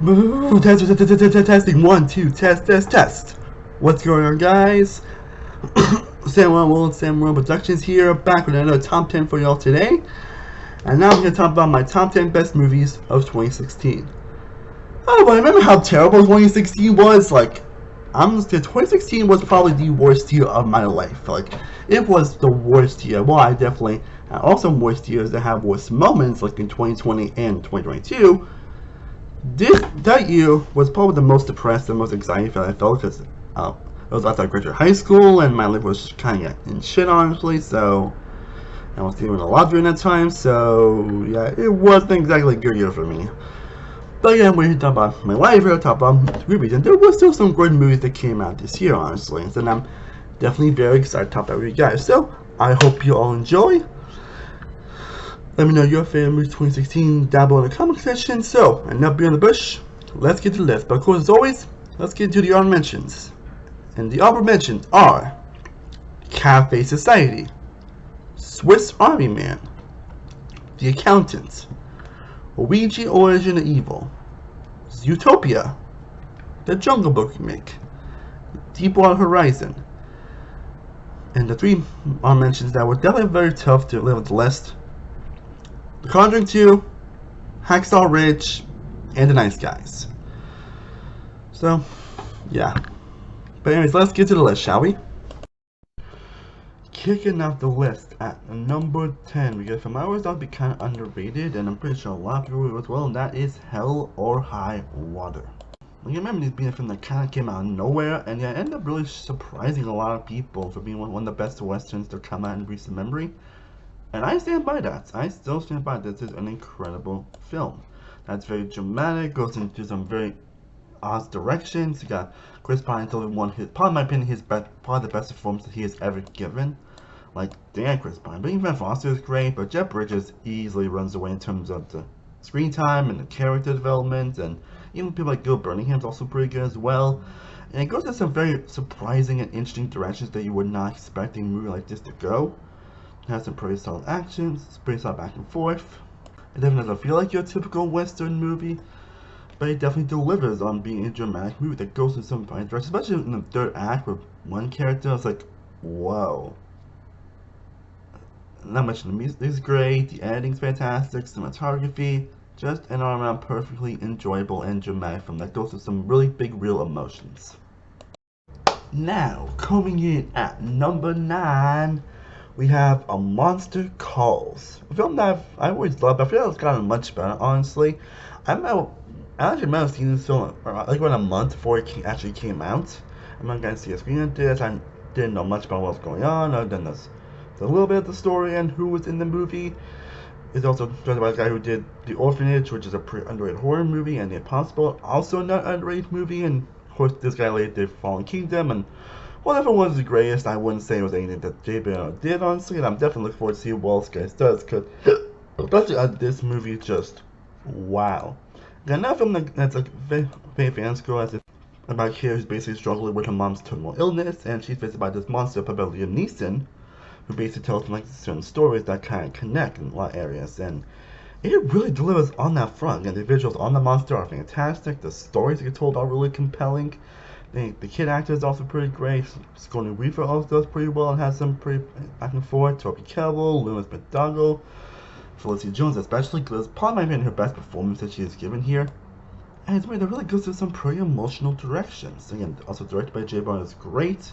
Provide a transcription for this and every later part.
Testing 1 2 test. What's going on, guys? Sam Productions here, back with another top 10 for y'all today. And now I'm going to talk about my top 10 best movies of 2016. Oh, but I remember how terrible 2016 was. Like, 2016 was probably the worst year of my life. Like, it was the worst year. Well, I definitely had also worst years that have worse moments, like in 2020 and 2022. That year was probably the most depressed and most anxiety I felt because it was after I graduated high school and my life was kind of in shit, honestly. So I was dealing with a lot during that time. So yeah, it wasn't exactly a good year for me. But yeah, when you talk about my life, we're talk about movies, and there were still some good movies that came out this year, honestly. And I'm definitely very excited to talk about with you guys. So I hope you all enjoy. Let me know your favorite movies 2016 down below in the comment section. So, and not beyond the bush, let's get to the list. But of course, as always, let's get to the honorable mentions. And the honorable mentions are Cafe Society, Swiss Army Man, The Accountant, Ouija Origin of Evil, Zootopia, The Jungle Book remake, Deepwater Horizon, and the three honorable mentions that were definitely very tough to live on the list: The Conjuring 2, Hacksaw Ridge, and The Nice Guys. So, yeah. But anyways, let's get to the list, shall we? Kicking off the list at number 10, because from my words, that would be kind of underrated, and I'm pretty sure a lot of people will as well, and that is Hell or High Water. Like, I remember this being a film that kind of came out of nowhere, and yeah, it ended up really surprising a lot of people for being one of the best westerns to come out in recent memory. And I stand by that. I still stand by that. This is an incredible film. That's very dramatic, goes into some very odd directions. You got Chris Pine until one his, probably in my opinion, his best, probably the best performance that he has ever given. Like, damn, Chris Pine. But even Ben Foster is great, but Jeff Bridges easily runs away in terms of the screen time and the character development, and even people like Gil Burningham's also pretty good as well. And it goes in some very surprising and interesting directions that you would not expect a movie like this to go. It has some pretty solid actions, it's pretty solid back and forth. It definitely doesn't feel like your typical Western movie, but it definitely delivers on being a dramatic movie that goes in some fine directions, especially in the third act with one character. It's like, whoa. Not much of the music is great, the editing's fantastic, cinematography, just an all-around perfectly enjoyable and dramatic film that goes with some really big real emotions. Now, coming in at number 9, we have A Monster Calls, a film that I always loved, but I feel like it's gotten much better, honestly. I actually remember seeing this film like about a month before it actually came out. I'm not going to see a screen of this. I didn't know much about what was going on, other than this, a little bit of the story and who was in the movie. It's also directed by the guy who did The Orphanage, which is a pretty underrated horror movie, and The Impossible, also not an underrated movie, and of course this guy later did Fallen Kingdom, and whatever was the greatest, I wouldn't say it was anything that Jay Bernard did, honestly, and I'm definitely looking forward to see what this guy does, because especially this movie, just wow. Got another film that's like very fan school, as it's about a kid who's basically struggling with her mom's terminal illness, and she's faced by this monster played by Liam Neeson, who basically tells like certain stories that kind of connect in a lot of areas, and it really delivers on that front. And the visuals on the monster are fantastic, the stories that get told are really compelling. The kid actor is also pretty great. Sigourney Weaver also does pretty well and has some pretty back and forth. Toby Kebbell, Lewis McDougall, Felicity Jones especially, because probably my opinion her best performance that she has given here. And it's that really goes through some pretty emotional directions. Again, also directed by Jay Barnes is great.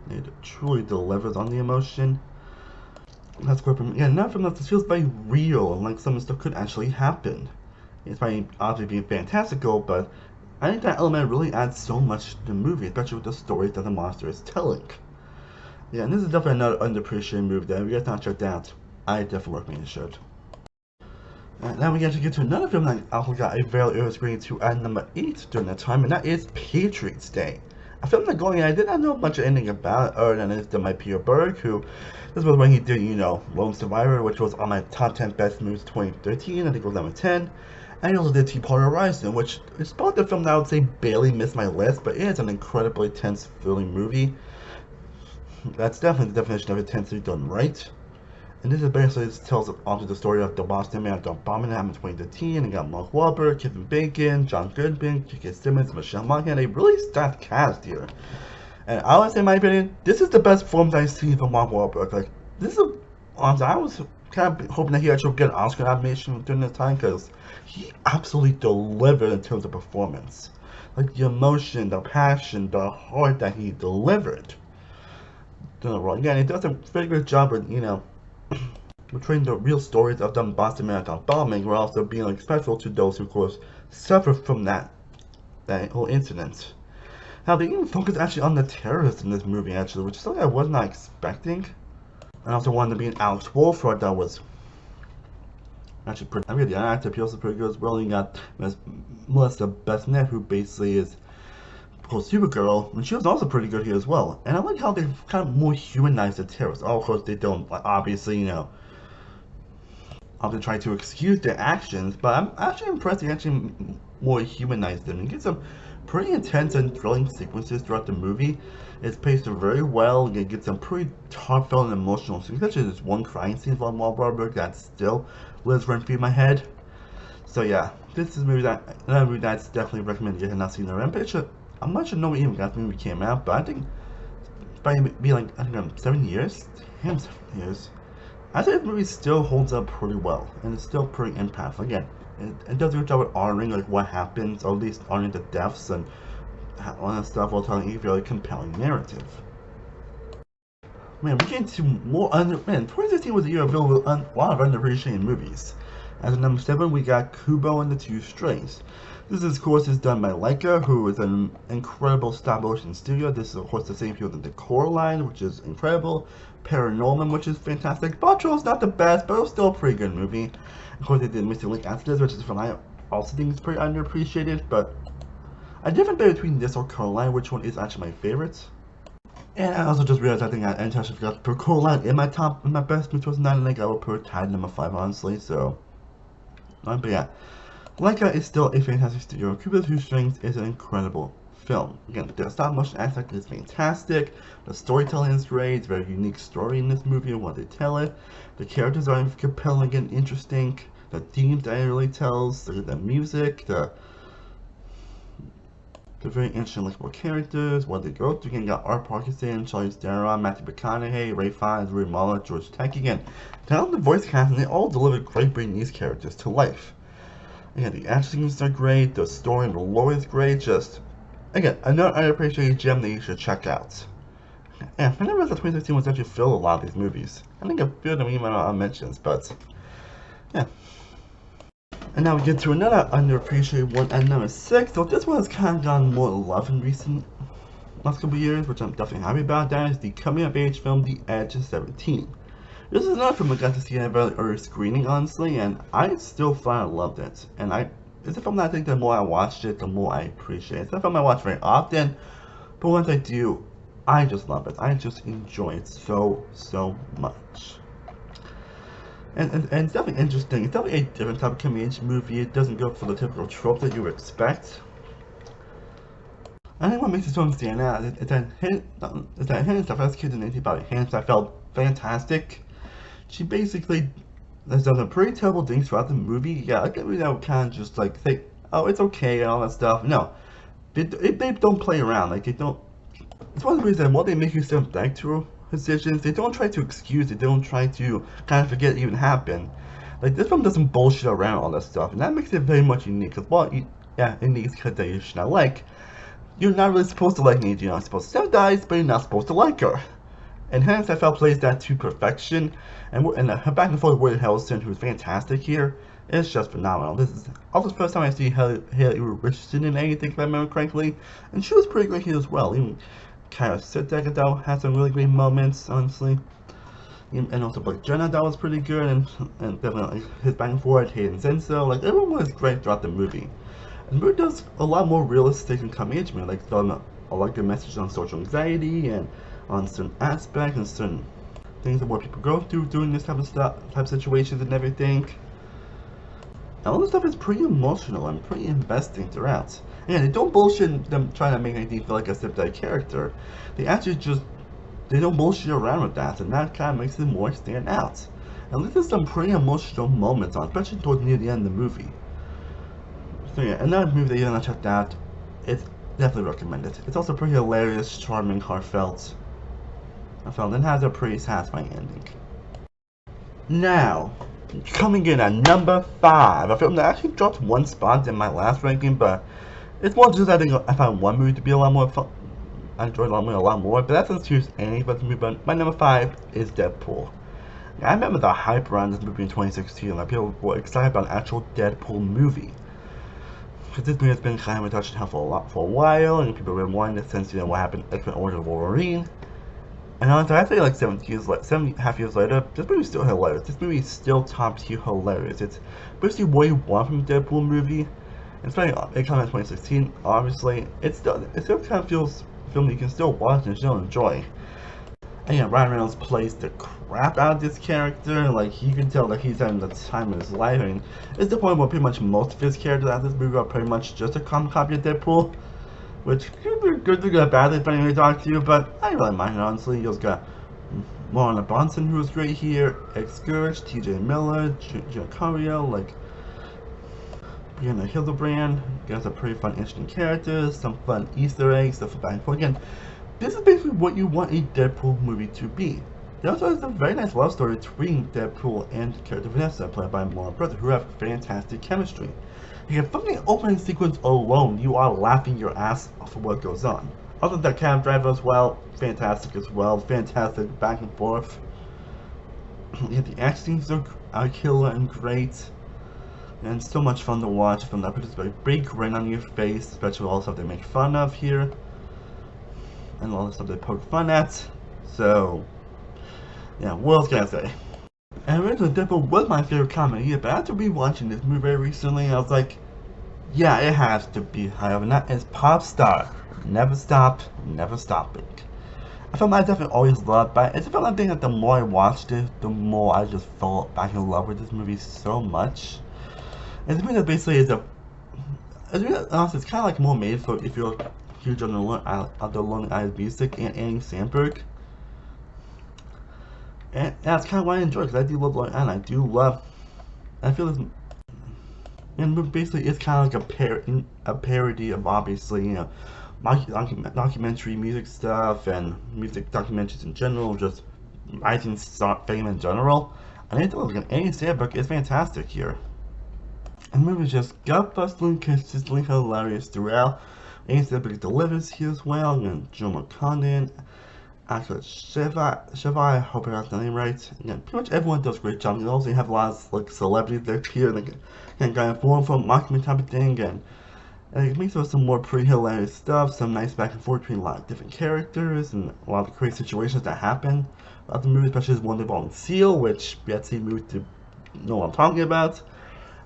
It truly delivers on the emotion. That's great. Yeah, another film that feels very real and like some stuff could actually happen. It's probably obviously being fantastical, but I think that element really adds so much to the movie, especially with the stories that the monster is telling. Yeah, and this is definitely another underappreciated movie that if you guys not checked out, I definitely recommend you should. And now we actually get to another film that also got a very early screening to at number 8 during that time, and that is Patriots Day. A film that going in, I did not know much of anything about it, other than it's done by Peter Berg, who, this was when he did, Lone Survivor, which was on my top 10 best movies 2013, I think it was number 10. And he also did Deepwater Horizon, which is probably the film that I would say barely missed my list, but it is an incredibly tense, thrilling movie. That's definitely the definition of intensity done right. And this is basically tells onto the story of the Boston Marathon bombing that happened in 2013. And got Mark Wahlberg, Kevin Bacon, John Goodman, J.K. Simmons, Michelle Monaghan. A really stacked cast here. And I would say, in my opinion, this is the best performance I've seen from Mark Wahlberg. Like, this is, honestly, I was kind of hoping that he actually would get an Oscar nomination during this time because he absolutely delivered in terms of performance. Like, the emotion, the passion, the heart that he delivered. Again, he does a very good job with, portraying the real stories of the Boston Marathon bombing while also being like special to those who, of course, suffer from that whole incident. Now, they even focus actually on the terrorists in this movie, actually, which is something I was not expecting. And also wanted to be an Alex Wolff, who I thought was actually pretty. I mean, the actor also pretty good as well. You got Melissa Bessnet, who basically is, of course, Supergirl, and she was also pretty good here as well. And I like how they kind of more humanize the terrorists. Oh, of course, they don't, like, obviously, often try to excuse their actions, but I'm actually impressed they actually more humanize them and get some pretty intense and thrilling sequences throughout the movie. It's paced very well. You get some pretty heartfelt and emotional scenes, especially this one crying scene from Wahlberg that still lives rent free in my head. So yeah, this is another movie that's definitely recommended if you have not seen the Rampage. I'm not sure no even got the movie came out, but I think it's probably be like 7 years. Damn, 7 years. I think the movie still holds up pretty well, and it's still pretty impactful. Again, it does a good job with honoring like what happens, or at least honoring the deaths and all that stuff, while telling a very compelling narrative. Man, we get into more 2016 was a year of a lot of underappreciated movies. As at number 7, we got Kubo and the Two Strings. This, of course, is done by Leica, who is an incredible stop-motion studio. This is, of course, the same people that did Coraline, which is incredible. Paranorman, which is fantastic. Patriots, not the best, but it was still a pretty good movie. Of course, they did Missing Link after this, which is from I also think is pretty underappreciated. But I different between this or Coraline, which one is actually my favorite. And I also just realized I think I actually forgot to put Coraline in my best, which was 9, and I think I would put tied number 5, honestly. So, but yeah. Leica is still a fantastic studio. Kubo the Two Strings is an incredible film. Again, the stop motion aspect is fantastic. The storytelling is great. It's a very unique story in this movie and what they tell it. The characters are compelling and interesting. The themes that it really tells, the music, the very interesting likable characters, what they go through. Again, you got Art Parkinson, Charlize Theron, Matthew McConaughey, Ray Fiennes, Rui Mallah, George Takei. Again, down the voice casting, they all deliver great bringing these characters to life. Again, the action scenes are great, the story and the lore is great, just, again, another underappreciated gem that you should check out. And I never realized that 2016 was actually filled a lot of these movies. I think a few of them even are mentions, but, yeah. And now we get to another underappreciated one at number 6, so this one has kind of gotten more love in last couple years, which I'm definitely happy about. That is the coming-of-age film, The Edge of 17. This is another film I got to see at a very early screening, honestly, and I still flat loved it. And it's a film that I think the more I watched it, the more I appreciate it. It's a film I watch very often, but once I do, I just love it. I just enjoy it so much. And it's definitely interesting. It's definitely a different type of comedy movie. It doesn't go for the typical trope that you would expect. I think what makes this film stand out is that Hannah Staffel's kid in anything about Hannah Staffel fantastic. She basically has done some pretty terrible things throughout the movie. Yeah, I think that would kind of just like think, oh, it's okay and all that stuff. No, they don't play around. Like, they don't. It's one of the reasons why they make you sympathetic to her decisions. They don't try to excuse it. They don't try to kind of forget it even happened. Like, this film doesn't bullshit around all that stuff, and that makes it very much unique. Because, well, yeah, in these kids that you should not like, you're not really supposed to like Nadine. You're not supposed to sympathize, but you're not supposed to like her. And Hannah Staffel plays that to perfection, and her back and forth with Woody Harrelson, who's fantastic here, is just phenomenal. This is also the first time I see Haley Richardson in anything, if I remember correctly, and she was pretty great here as well. Even Kyra Sedgwick, though, had some really great moments, honestly. And also Blake Jenna, that was pretty good, and definitely his back and forth, Hayden Senso, like, everyone was great throughout the movie. And the movie does a lot more realistic and comedy, like, a lot of good message on social anxiety and on certain aspects and certain things of what people go through during this type of situations and everything. And all this stuff is pretty emotional and pretty investing throughout. And they don't bullshit them trying to make anything feel like a sympathetic character. They actually they don't bullshit around with that, and that kind of makes it more stand out. And this is some pretty emotional moments on, especially towards near the end of the movie. So yeah, another movie that you're gonna check out, it's definitely recommended. It's also pretty hilarious, charming, heartfelt. And has a pretty satisfying ending. Now, coming in at number 5, a film that actually dropped one spot in my last ranking, but it's more just I think I found one movie to be a lot more fun. I enjoyed the movie a lot more, but that's not choose any but the movie. But my number 5 is Deadpool. Now, I remember the hype around this movie in 2016, like people were excited about an actual Deadpool movie. Because this movie has been kind of touched on for a while, and people have been wanting to sense, what happened in X-Men Origins of Wolverine. And honestly, I think like 7.5 years later, this movie is still hilarious. This movie is still top tier hilarious. It's basically what you want from a Deadpool movie. It's funny, it came out in 2016, obviously. It still kind of feels a film you can still watch and still enjoy. And yeah, Ryan Reynolds plays the crap out of this character. Like, you can tell that he's having the time of his life. I mean, it's the point where pretty much most of his characters out of this movie are pretty much just a common copy of Deadpool. Which could be a good thing or a bad thing depending on who you talk to, but I really mind it, honestly. You just got Marlon Bronson, who was great here, X-Scourge, TJ Miller, Giancario, like Brianna Hildebrand. You guys are pretty fun, interesting characters, some fun Easter eggs, stuff back and forth. Again, this is basically what you want a Deadpool movie to be. There also is a very nice love story between Deadpool and character Vanessa, played by Marlon Brother, who have fantastic chemistry. Again, from the opening sequence alone, you are laughing your ass off for what goes on. Other than that, cab driver as well, fantastic as well, fantastic back and forth. Yeah, the action scenes are killer and great, and so much fun to watch. From that, puts a big grin on your face, especially all the stuff they make fun of here, and all the stuff they poke fun at. So, yeah, what else can I say? And originally, Deadpool was my favorite comedy, but after rewatching this movie very recently, I was like, yeah, it has to be higher than that. It's pop star. Never stop, never stopping. A film I definitely always loved, but it's a film I think that the more I watched it, the more I just fell back in love with this movie so much. It's a movie that basically is honestly, it's kind of like more made for if you're huge on the Lonely Island music and Andy Samberg. And that's kind of what I enjoy, because I do love Lonely Island. I feel this, and basically it's kind of like a parody of obviously, documentary music stuff and music documentaries in general, just rising star fame in general. And I think like Andy Samberg is fantastic here. And the movie is just gut-busting, consistently hilarious throughout. Andy Samberg delivers here as well, and Joe McConan, actually Shiva, I hope I got the name right. Yeah, pretty much everyone does a great job. You also have a lot of like celebrities that appear and can go inform from mockumentary type of thing, and it makes for some more pretty hilarious stuff, some nice back and forth between a lot of different characters and a lot of crazy situations that happen. About the movie, especially one involving Seal, which we had to see movie to know what I'm talking about.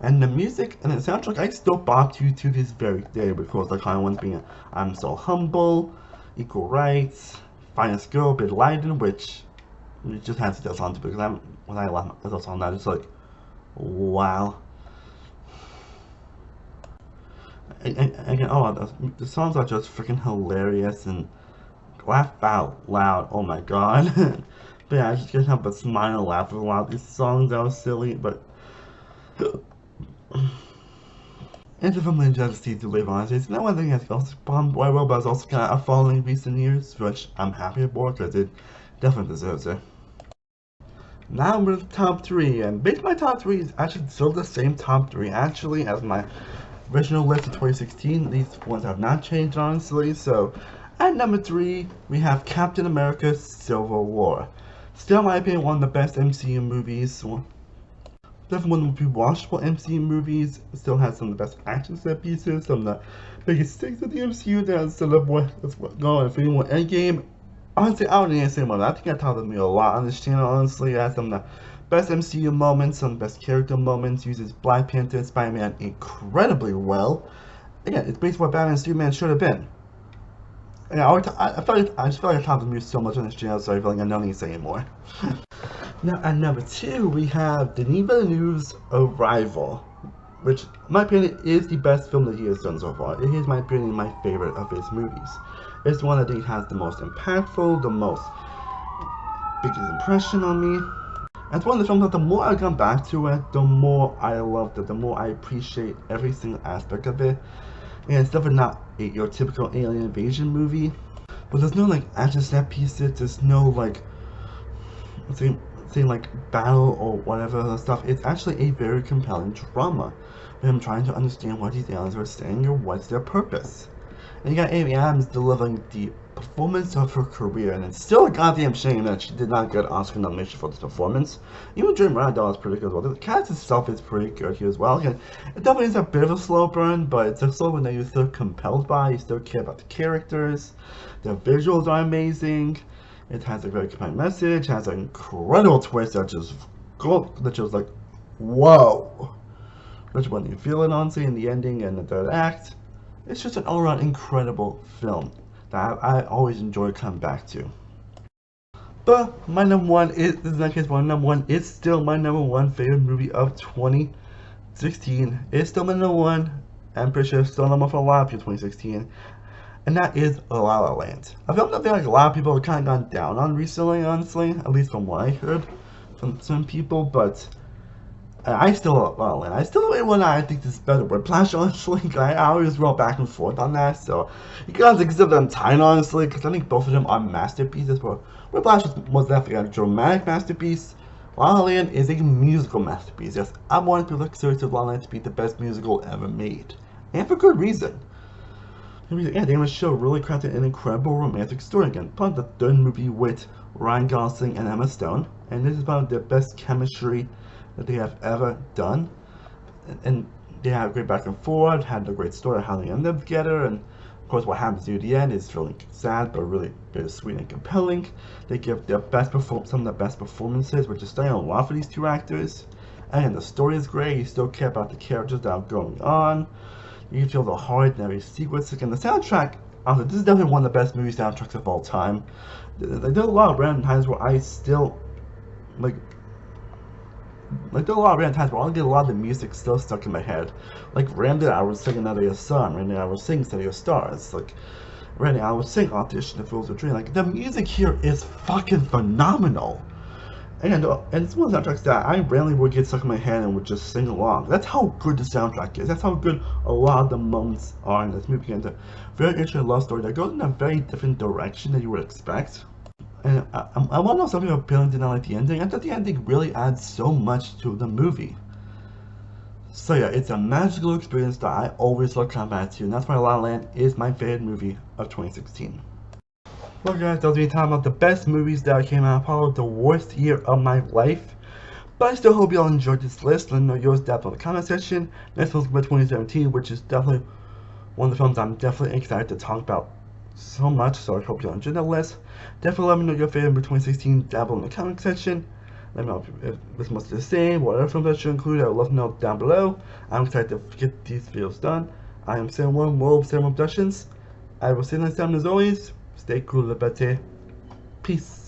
And the music and the soundtrack I still bop to this very day, because the kind of ones being I'm So Humble, Equal Rights, Finest Girl, Bit Leiden, which it just has to do something, because when I laugh at that song, it's like, wow. And again, the songs are just freaking hilarious and laugh out loud. Oh my god. But yeah, I just can't help but smile and laugh with a lot of these songs that was silly, but and the film injustice to live on. It's not one thing that's also bombed well, but it's also kind of falling in recent years, which I'm happy about because it definitely deserves it. Now we're at the top 3, and basically my top 3 is actually still the same top 3 actually as my original list of 2016. These ones have not changed honestly. So at number 3 we have Captain America Civil War. Still in my opinion one of the best MCU movies. Definitely one of the most watchable MCU movies. Still has some of the best action set pieces, some of the biggest stakes of the MCU. That's still what's going on. If anyone Endgame, honestly, I don't need to say more. I think I talked to me a lot on this channel. Honestly, it has some of the best MCU moments, some of the best character moments. Uses Black Panther and Spider-Man incredibly well. Again, it's basically what Batman and Superman should have been. And I just feel like I talked to me so much on this channel, so I feel like I don't need to say anymore. Now at number 2 we have Denis Villeneuve's Arrival, which in my opinion is the best film that he has done so far. It is my opinion my favorite of his movies. It's the one I think has the most impactful, the most biggest impression on me. And it's one of the films that the more I come back to it, the more I loved it, the more I appreciate every single aspect of it. And it's definitely not your typical alien invasion movie, but there's no like action set pieces, there's no like say like battle or whatever other stuff. It's actually a very compelling drama. With him trying to understand what these aliens are saying or what's their purpose. And you got Amy Adams delivering the performance of her career, and it's still a goddamn shame that she did not get an Oscar nomination for this performance. Even Jim Randall is pretty good as well. The cast itself is pretty good here as well. Again, it definitely is a bit of a slow burn, but it's a slow burn that you're still compelled by. You still care about the characters. The visuals are amazing. It has a very compelling message. It has an incredible twist that just like, whoa. Which when you feel it, honestly, in the ending and the third act. It's just an all-around incredible film that I always enjoy coming back to. But my number one is, in that case, my number one is still my number one favorite movie of 2016. It's still my number one. I'm pretty sure it's still number for a lot of people 2016. And that is La La Land. A film that I feel like a lot of people have kind of gone down on recently, honestly. At least from what I heard from some people, but I still love La La Land. I still don't know I think this is better Whiplash, honestly. I always roll back and forth on that, so you can have to consider them tied, honestly, because I think both of them are masterpieces. But Whiplash was definitely a dramatic masterpiece. La La Land is a musical masterpiece. Yes, I want to look seriously to La La Land to be the best musical ever made, and for good reason. Yeah, they must show really crafted an incredible romantic story again. Part of the third movie with Ryan Gosling and Emma Stone, and this is probably the best chemistry that they have ever done. And they have a great back and forth, had a great story of how they end up together, and of course what happens near the end is really sad but really bittersweet and compelling. They give their some of the best performances, which is starting a lot for these two actors. And the story is great, you still care about the characters that are going on. You can feel the heart in every sequence. And the soundtrack, honestly, this is definitely one of the best movie soundtracks of all time. There are a lot of random times where I still, there are a lot of random times where I get a lot of the music still stuck in my head. Like, randomly I would sing Another Your Sun, randomly I would sing Set of Your Stars, like, randomly I would sing Audition if It Was a Dream. Like, the music here is fucking phenomenal. And it's one of the soundtracks that I rarely would get stuck in my head and would just sing along. That's how good the soundtrack is. That's how good a lot of the moments are in this movie. It's a very interesting love story that goes in a very different direction than you would expect. And I want to know some people apparently did not like the ending. I thought the ending really adds so much to the movie. So yeah, it's a magical experience that I always look back to, and that's why La La Land is my favorite movie of 2016. Well guys, that was me talking about the best movies that came out, probably the worst year of my life. But I still hope you all enjoyed this list. Let me know yours down in the comment section. Next one's about 2017, which is definitely one of the films I'm definitely excited to talk about so much. So I hope you all enjoyed that list. Definitely let me know your favorite 2016 down below in the comment section. Let me know if this must be the same, what other films I should include. I would love to know down below. I'm excited to get these videos done. I am Sam One, World of Sam Productions. I will see you next time, as always. Stay cool, liberty. Peace.